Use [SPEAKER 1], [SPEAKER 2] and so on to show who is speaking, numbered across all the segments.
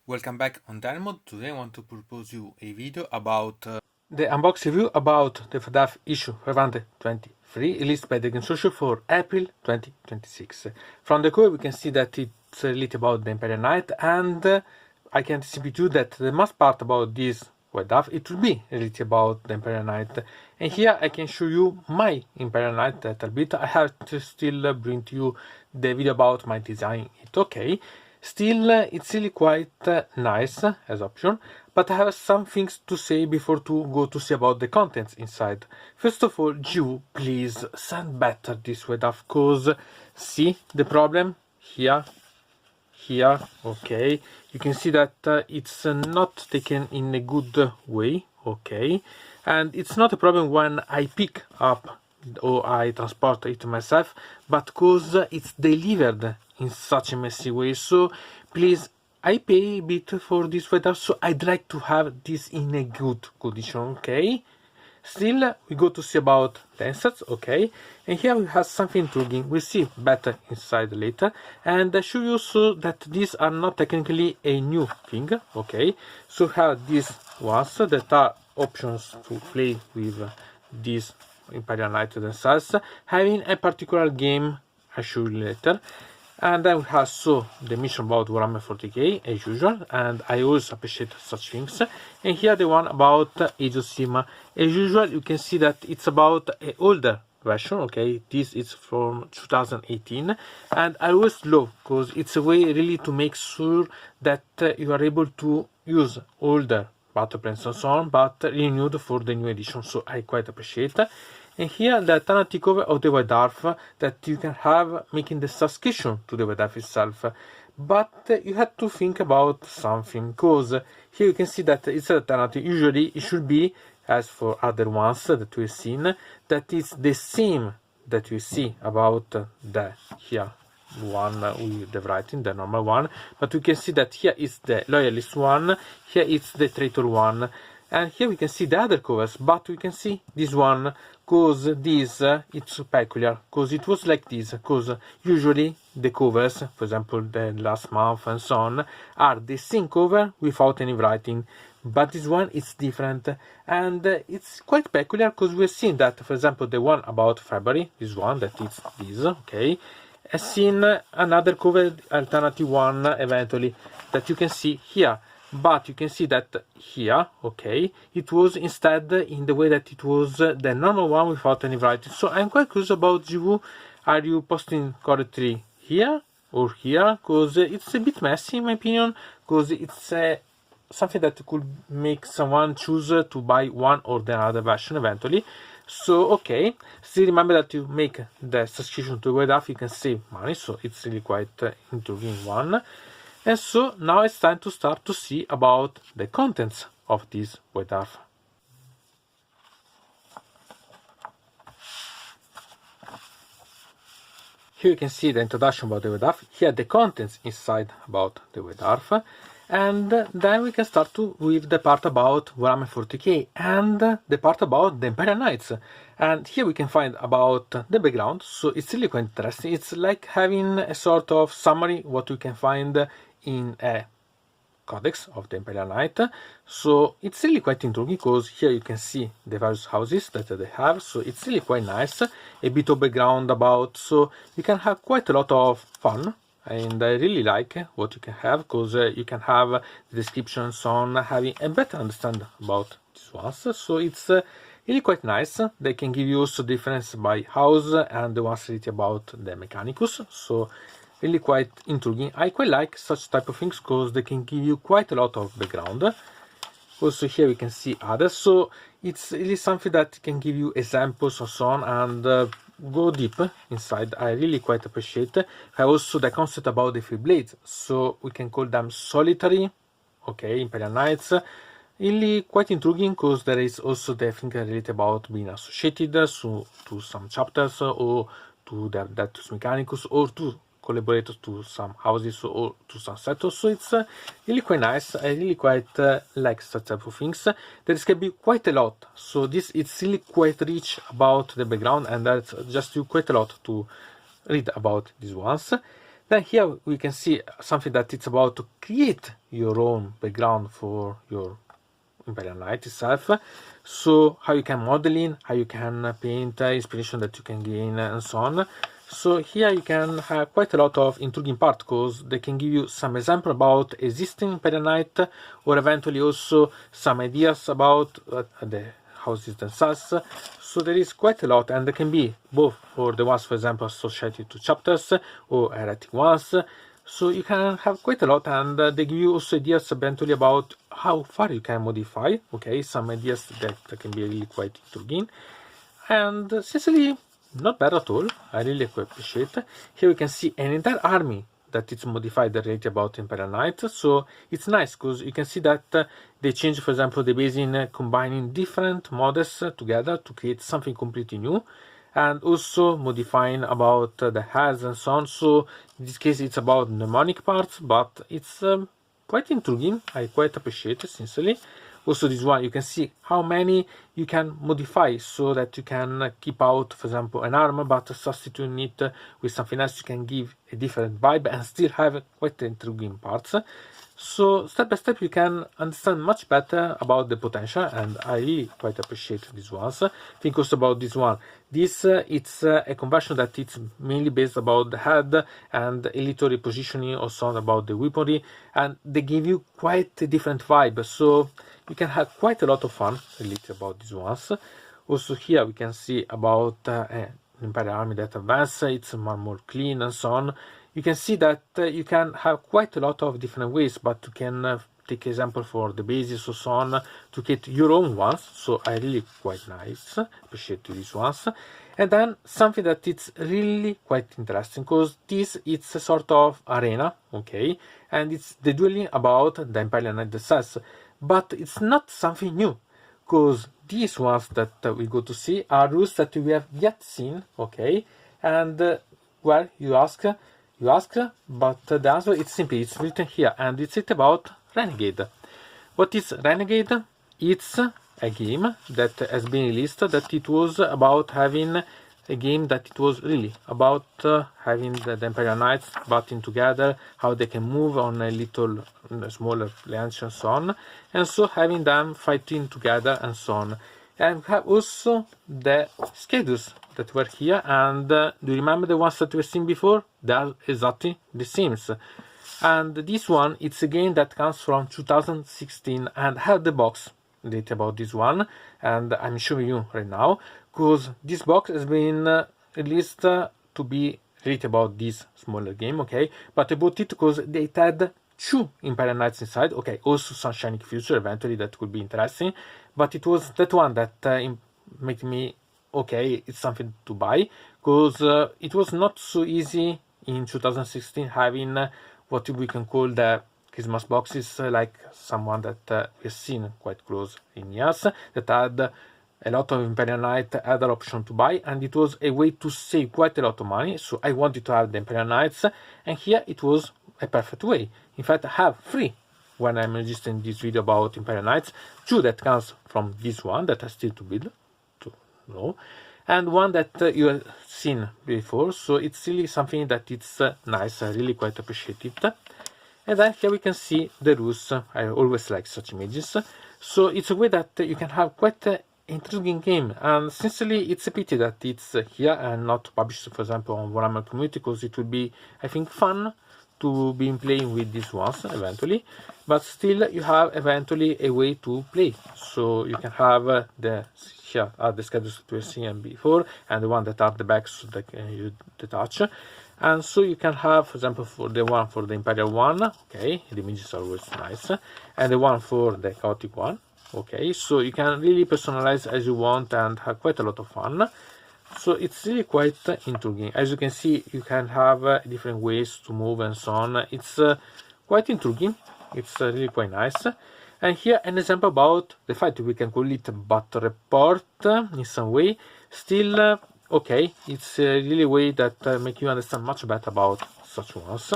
[SPEAKER 1] Welcome back on deynonmod. Today I want to propose you a video about the unbox review about the FDAF issue 523 released by the Game Social for April 2026. From the cover we can see that it's related about the Imperial Knight, and I can anticipate you that the most part about this White Dwarf it will be related about the Imperial Knight. And here I can show you my Imperial Knight a little bit. I have to still bring to you the video about my design. It's okay. Still, it's really quite nice as option, but I have some things to say before to go to see about the contents inside. First of all, you please send better this White Dwarf, cause see the problem here, okay, you can see that it's not taken in a good way, okay, and it's not a problem when I pick up or I transport it myself, but cause it's delivered in such a messy way. So please, I pay a bit for this White Dwarf, so I'd like to have this in a good condition, okay. Still, we go to see about the insets, okay, and here we have something intriguing. We'll see better inside later, and I show you so that these are not technically a new thing, okay. So we have these ones that are options to play with these Imperial Knights themselves, having a particular game I show you later. And then we have the mission about Warhammer 40k as usual, and I always appreciate such things. And here the one about Age of Sigmar. As usual, you can see that it's about an older version, okay. This is from 2018, and I always love because it's a way really to make sure that you are able to use older battle plans and so on, but renewed for the new edition. So I quite appreciate. And here the alternative cover of the White Dwarf that you can have, making the subscription to the White Dwarf itself. But you have to think about something, because here you can see that it's an alternative. Usually it should be, as for other ones that we've seen, that is the same that we see about the here one with the writing, the normal one. But we can see that here is the loyalist one, here it's the traitor one. And here we can see the other covers, but we can see this one, because this it's peculiar, because it was like this, because usually the covers, for example the last month and so on, are the same cover without any writing, but this one is different, and it's quite peculiar, because we've seen that, for example, the one about February, this one that is this, okay, has seen another cover alternative one eventually that you can see here. But you can see that here, okay, it was instead in the way that it was the normal one without any writing. So I'm quite curious about you. Are you posting correctly here or here? Because it's a bit messy in my opinion, because it's something that could make someone choose to buy one or the other version eventually. So okay, still remember that you make the subscription to White Dwarf, you can save money, so it's really quite intriguing one. And so now it's time to start to see about the contents of this White Dwarf. Here you can see the introduction about the White Dwarf, here the contents inside about the White Dwarf, and then we can start with the part about Warhammer 40k and the part about the Imperial Knights. And here we can find about the background, so it's really quite interesting. It's like having a sort of summary what we can find in a codex of the Imperial Knight. So it's really quite intriguing, because here you can see the various houses that they have, so it's really quite nice, a bit of background about, so you can have quite a lot of fun. And I really like what you can have, because you can have the descriptions on having a better understanding about these ones. So it's really quite nice. They can give you also difference by house and the ones related about the mechanicus. So really quite intriguing. I quite like such type of things, because they can give you quite a lot of background. Also here we can see others, so it's really something that can give you examples and so on, and go deep inside. I really quite appreciate. I have also the concept about the three blades, so we can call them solitary, okay, Imperial Knights. Really quite intriguing, because there is also the thing related about being associated to some chapters, or to the Adeptus Mechanicus, or to collaborators to some houses or to some sectors. So it's really quite nice. I really quite like such type of things. There can be quite a lot, so this it's really quite rich about the background, and that's just quite a lot to read about these ones. Then here we can see something that it's about to create your own background for your Imperial Knight itself. So how you can model in, how you can paint, inspiration that you can gain, and so on. So here you can have quite a lot of intriguing part, because they can give you some example about existing Imperial Knight, or eventually also some ideas about the houses themselves. So there is quite a lot, and they can be both for the ones, for example, associated to chapters or erratic ones. So you can have quite a lot, and they give you also ideas eventually about how far you can modify. Okay, some ideas that can be really quite intriguing, and sincerely not bad at all. I really appreciate. Here we can see an entire army that it's modified related about Imperial Knights. So it's nice because you can see that they change, for example, the base in combining different models together to create something completely new, and also modifying about the heads and so on. So in this case it's about mnemonic parts, but it's quite intriguing. I quite appreciate it, sincerely. Also this one, you can see how many you can modify, so that you can keep out, for example, an armor, but substituting it with something else, you can give a different vibe and still have quite intriguing parts. So step by step you can understand much better about the potential, and I really quite appreciate these ones. Think also about this one. This it's a conversion that it's mainly based about the head and a little repositioning also about the weaponry, and they give you quite a different vibe, so you can have quite a lot of fun related about these ones. Also here we can see about an Imperial army that advances, it's more clean and so on. You can see that you can have quite a lot of different ways, but you can take example for the bases or so on to get your own ones. So I really quite nice, appreciate these ones. And then something that it's really quite interesting, because this it's a sort of arena, okay, and it's the dueling about the Imperial Knight themselves, but it's not something new, because these ones that we go to see are rules that we have yet seen, okay, and well, you ask, but the answer is simply, it's written here, and it's about Renegade. What is Renegade? It's a game that has been released, that it was about having a game that it was really about having the Imperial Knights batting together, how they can move on a little smaller launch and so on, and so having them fighting together and so on. And we have also the schedules that were here, and do you remember the ones that we've seen before? They are exactly the same. And this one, it's a game that comes from 2016 and have the box data about this one, and I'm showing you right now, because this box has been released to be related about this smaller game, okay, but I bought it because they had 2 Imperial Knights inside, okay, also some Shining Future eventually that could be interesting, but it was that one that made me, okay, it's something to buy, because it was not so easy in 2016 having what we can call the Christmas boxes, like someone that we've seen quite close in years, that had a lot of Imperial Knight other option to buy, and it was a way to save quite a lot of money. So I wanted to have the Imperial Knights, and here it was a perfect way. In fact, I have 3 when I'm registering this video about Imperial Knights, 2 that comes from this one that I still to build, to know, and 1 that you have seen before. So it's really something that it's nice. I really quite appreciate it. And then here we can see the rules. I always like such images. So it's a way that you can have quite an intriguing game, and sincerely it's a pity that it's here and not published, for example, on Warhammer community, because it would be, I think, fun to be playing with these ones eventually, but still you have eventually a way to play. So you can have the here are the schedules that we've seen before, and the one that are the backs that you detach. And so you can have, for example, for the one for the Imperial one, okay, the images are always nice, and the one for the Chaotic one, okay, so you can really personalize as you want and have quite a lot of fun. So it's really quite intriguing. As you can see, you can have different ways to move and so on. It's quite intriguing. It's really quite nice. And here an example about the fight. We can call it battle report in some way. Still, okay, it's really a way that make you understand much better about such ones.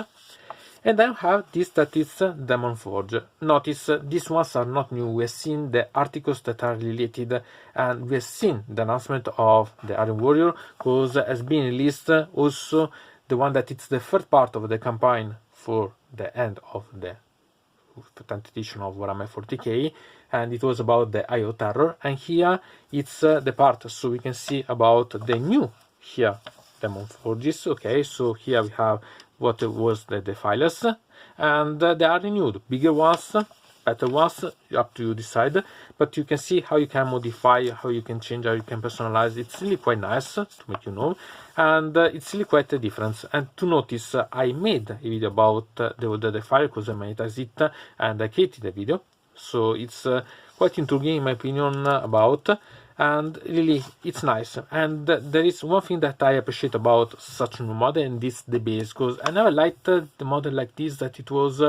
[SPEAKER 1] And then have this that is Daemon Forged. Notice these ones are not new. We have seen the articles that are related, and we have seen the announcement of the Iron Warrior, because has been released also the one that it's the third part of the campaign for the end of the 10th edition of Warhammer 40k, and it was about the IO Terror, and here it's the part, so we can see about the new here Daemon Forged. Okay, so here we have what was the Defilers, and they are renewed, bigger ones, better ones, up to you decide, but you can see how you can modify, how you can change, how you can personalize. It's really quite nice to make you know, and it's really quite a difference. And to notice, I made a video about the older Defiler because I monetized it and I created a video, so it's quite intriguing in my opinion about, and really it's nice. And there is one thing that I appreciate about such new model, and this the base, because I never liked the model like this, that it was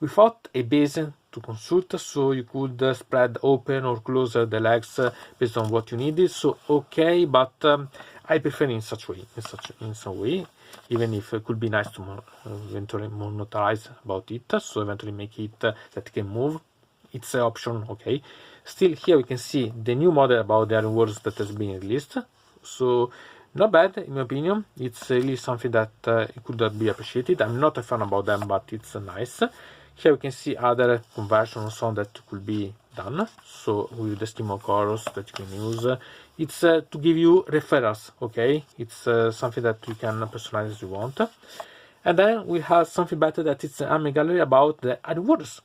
[SPEAKER 1] without a base to consult, so you could spread open or close the legs based on what you needed. So okay, but I prefer in such way, in some way, even if it could be nice to eventually monetize about it, so eventually make it that it can move. It's an option, okay. Still, here we can see the new model about the Iron Wars that has been released, so not bad in my opinion. It's really something that it could be appreciated. I'm not a fan about them, but it's nice. Here we can see other conversions on that could be done, so with the Steam chorus that you can use. It's to give you referrals, okay. It's something that you can personalize as you want. And then we have something better, that it's an army gallery about the Iron Wars.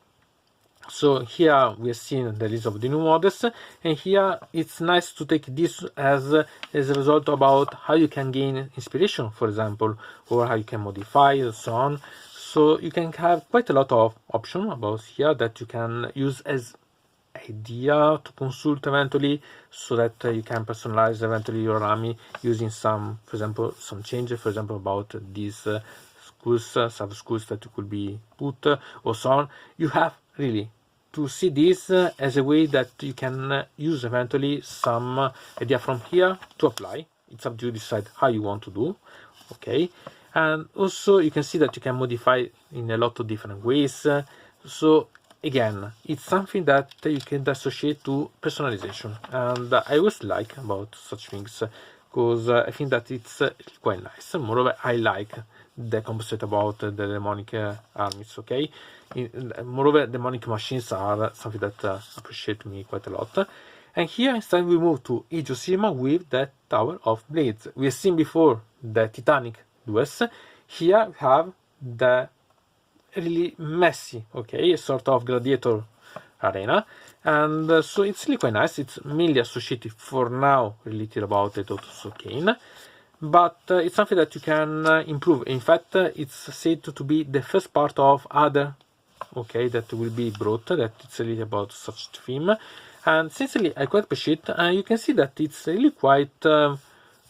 [SPEAKER 1] So here we are seeing the list of the new models, and here it's nice to take this as a result about how you can gain inspiration, for example, or how you can modify and so on. So you can have quite a lot of options about here that you can use as idea to consult eventually, so that you can personalize eventually your army using some, for example, some changes, for example, about these schools, sub schools that you could be put, or so on. You have really to see this as a way that you can use eventually some idea from here to apply. It's up to you to decide how you want to do, okay. And also you can see that you can modify in a lot of different ways. So again, it's something that you can associate to personalization, and I always like about such things, because I think that it's quite nice. Moreover, I like the composite about the demonic armies, okay. Moreover, demonic machines are something that appreciate me quite a lot. And here instead we move to Age of Sigmar with the Tower of Blades. We have seen before the Titanic Duels. Here we have the really messy, okay, sort of gladiator arena, and so it's really quite nice. It's mainly associated for now related about the Daughters of Khaine, but it's something that you can improve. In fact, it's said to be the first part of other, okay, that will be brought, that it's really about such theme, and sincerely I quite appreciate. And you can see that it's really quite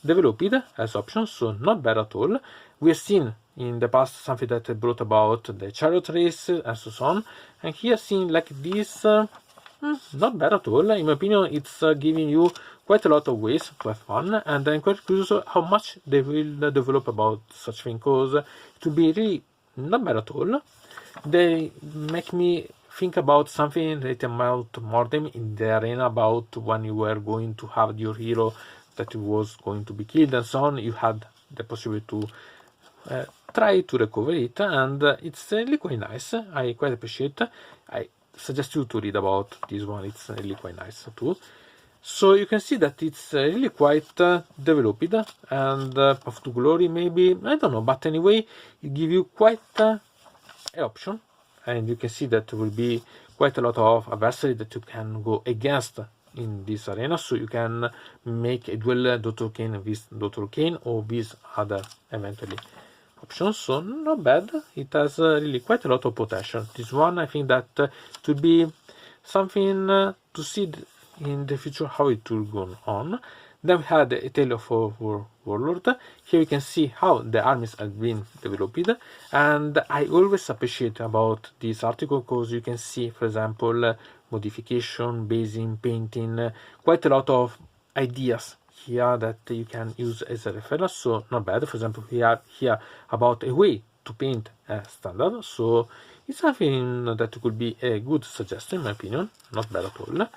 [SPEAKER 1] developed as options, so not bad at all. We have seen in the past something that brought about the chariot race and so on, and here seeing like this, not bad at all. In my opinion, it's giving you quite a lot of ways to have fun, and I'm quite curious how much they will develop about such thing, because it will be really not bad at all. They make me think about something related about Mordem in the arena, about when you were going to have your hero that was going to be killed and so on. You had the possibility to try to recover it, and it's really quite nice. I quite appreciate. I suggest you to read about this one. It's really quite nice too. So you can see that it's really quite developed, and Path to Glory maybe, I don't know, but anyway it gives you quite an option, and you can see that there will be quite a lot of adversary that you can go against in this arena. So you can make a duel Daughter of Khaine with Daughter of Khaine or with other eventually options. So not bad. It has really quite a lot of potential. This one, I think that it will be something to see in the future how it will go on. Then we had a Tale of Warlord. Here we can see how the armies have been developed, and I always appreciate about this article because you can see, for example, modification, basing, painting, quite a lot of ideas here that you can use as a reference. So not bad. For example, we have here about a way to paint a standard, so it's something that could be a good suggestion in my opinion. Not bad at all.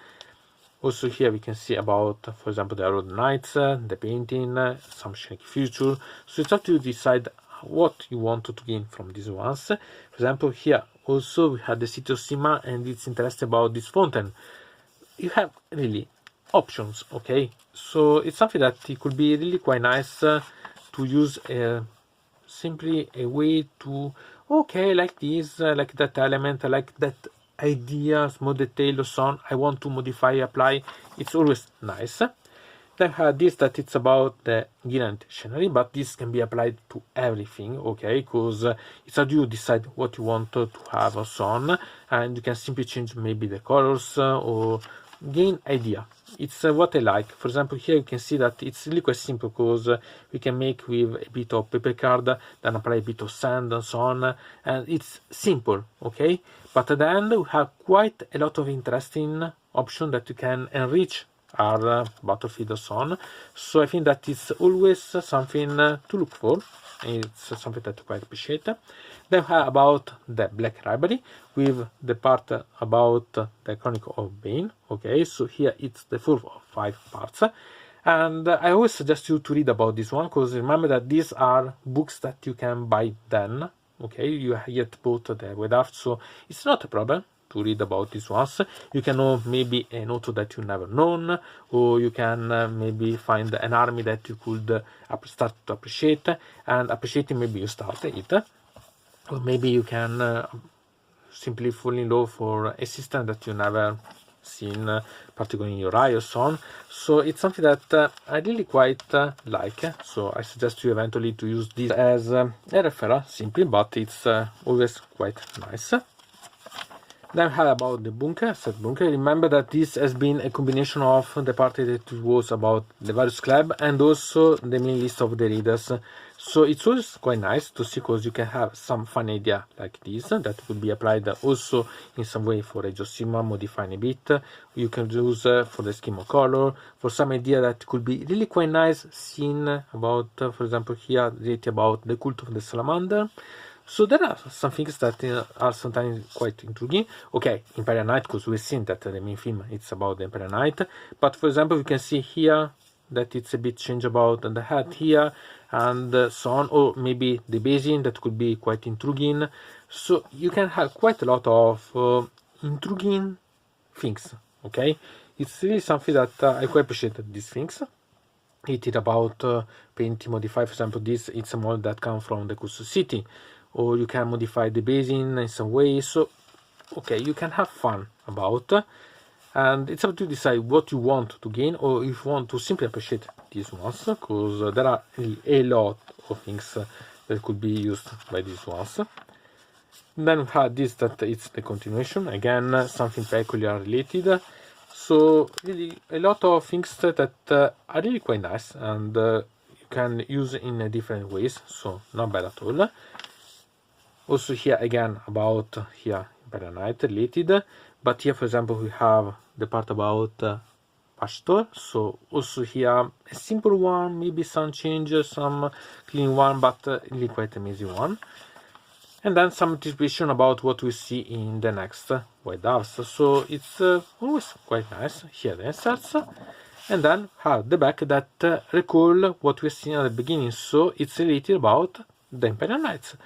[SPEAKER 1] Also here we can see about, for example, the Imperial Knights, the painting, some shaky future. So it's up to you decide what you want to gain from these ones. For example, here also we had the city of Sigmar, and it's interesting about this fountain. You have really options, okay? So it's something that it could be really quite nice to use simply a way to, okay, like this, like that element, like that idea, small detail or so on, I want to modify, apply. It's always nice. Then this that it's about the Guild dictionary, but this can be applied to everything, okay? Because it's how you decide what you want to have or so on, and you can simply change maybe the colors or gain idea. It's what I like. For example, here you can see that it's really quite simple, because we can make with a bit of paper card, then apply a bit of sand and so on, and it's simple, okay? But at the end we have quite a lot of interesting options that you can enrich our battlefield and so on. So I think that it's always something to look for. It's something that I quite appreciate. Then about the Black Library with the part about the Chronicles of Bain. Okay, so here it's the full of 5 parts. And I always suggest you to read about this one, because remember that these are books that you can buy then. Okay, you yet bought the White Dwarf, so it's not a problem to read about these ones. You can know maybe an author that you never known, or you can maybe find an army that you could start to appreciate, and appreciating maybe you start it, or maybe you can simply fall in love for a system that you never seen, particularly in your eye or so on. So it's something that I really quite like, so I suggest you eventually to use this as a referral simply, but it's always quite nice. Then how about the bunker, set bunker? Remember that this has been a combination of the part that was about the various club and also the main list of the readers. So it's always quite nice to see, because you can have some fun idea like this that could be applied also in some way for Age of Sigmar, modifying a bit. You can use for the scheme of color, for some idea that could be really quite nice, seen about, for example, here related about the cult of the salamander. So there are some things that are sometimes quite intriguing. Okay, Imperial Knight, because we've seen that the main film it's about the Imperial Knight. But for example, you can see here that it's a bit change about the head here and so on, or maybe the basin that could be quite intriguing. So you can have quite a lot of intriguing things. Okay, it's really something that I quite appreciate these things. It is about painting, modify. For example, this it's a model that comes from the Cursed City. Or you can modify the basin in some way. So okay, you can have fun about, and it's up to decide what you want to gain, or if you want to simply appreciate these ones, because there are a lot of things that could be used by these ones. Then we had this that it's the continuation, again something peculiar related. So really a lot of things that are really quite nice, and you can use in different ways, so not bad at all. Also here again about here Imperial Knight related, but here for example we have the part about Pastor. So also here a simple one, maybe some changes, some clean one, but really quite amazing one. And then some anticipation about what we see in the next White Dwarfs. So it's always quite nice. Here the inserts, and then have the back that recall what we've seen at the beginning. So it's related about the Imperial Knights.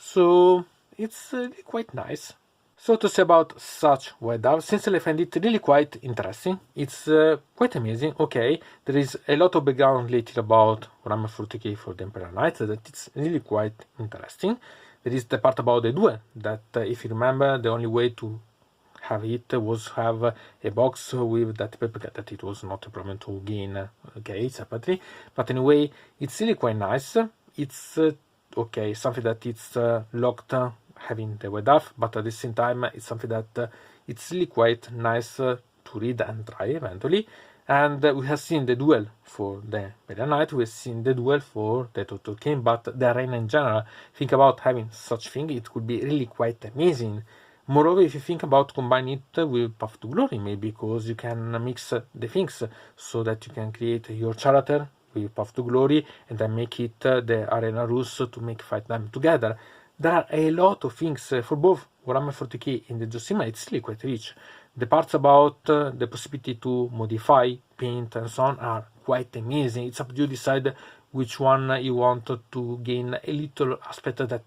[SPEAKER 1] So it's really quite nice. So to say about such White Dwarf, since I find it really quite interesting, it's quite amazing. Okay, there is a lot of background related about Warhammer 40k for the Imperial Knights that it's really quite interesting. There is the part about the duel that, if you remember, the only way to have it was have a box with that paper that it was not a problem to gain, okay, separately. But anyway, it's really quite nice. It's okay, something that it's locked having the White Dwarf, but at the same time it's something that it's really quite nice to read and try eventually. And we have seen the duel for the Imperial Knight, we have seen the duel for the Daughters of Khaine, but the arena in general, think about having such thing, it could be really quite amazing. Moreover, if you think about combining it with Path to Glory, maybe, because you can mix the things so that you can create your character with Path to Glory and then make it the arena rules to make fight them together. There are a lot of things for both Warhammer 40k and the Age of Sigmar. It's really quite rich. The parts about the possibility to modify, paint and so on are quite amazing. It's up to you to decide which one you want to gain a little aspect that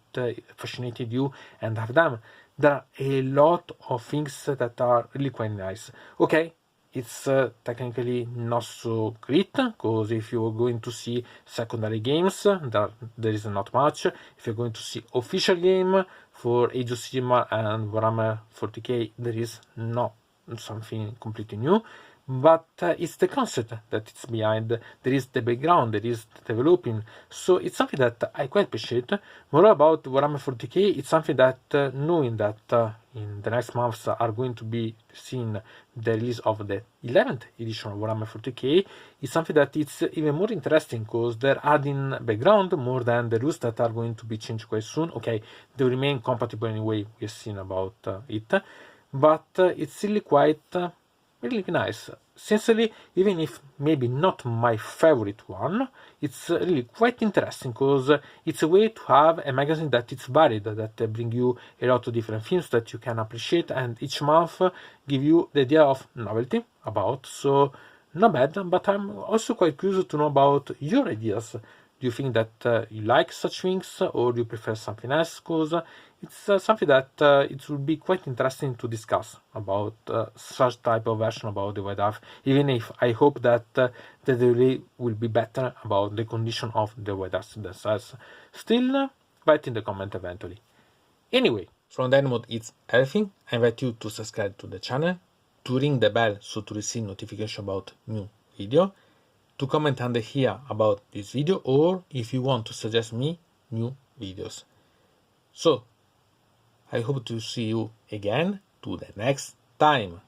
[SPEAKER 1] fascinated you and have them. There are a lot of things that are really quite nice. Okay, it's technically not so great, because if you're going to see secondary games, there is not much. If you're going to see official game for Age of Sigmar and Warhammer 40k, there is not something completely new. But it's the concept that it's behind. There is the background, there is the developing. So it's something that I quite appreciate. More about Warhammer 40k, it's something that knowing that in the next months are going to be seen the release of the 11th edition of Warhammer 40k, is something that it's even more interesting, because they're adding background more than the rules that are going to be changed quite soon. Okay, they remain compatible anyway, we've seen about it, but it's really quite really nice. Sincerely, even if maybe not my favorite one, it's really quite interesting, because it's a way to have a magazine that it's varied, that bring you a lot of different themes that you can appreciate, and each month give you the idea of novelty about. So not bad, but I'm also quite curious to know about your ideas. Do you think that you like such things, or do you prefer something else? Because it's something that it would be quite interesting to discuss about such type of version about the White Dwarf, even if I hope that the delay will be better about the condition of the White Dwarfs themselves. Still, write in the comment eventually. Anyway, from deynonmod it's everything. I invite you to subscribe to the channel, to ring the bell so to receive notification about new video, to comment under here about this video, or if you want to suggest me new videos. So I hope to see you again to the next time.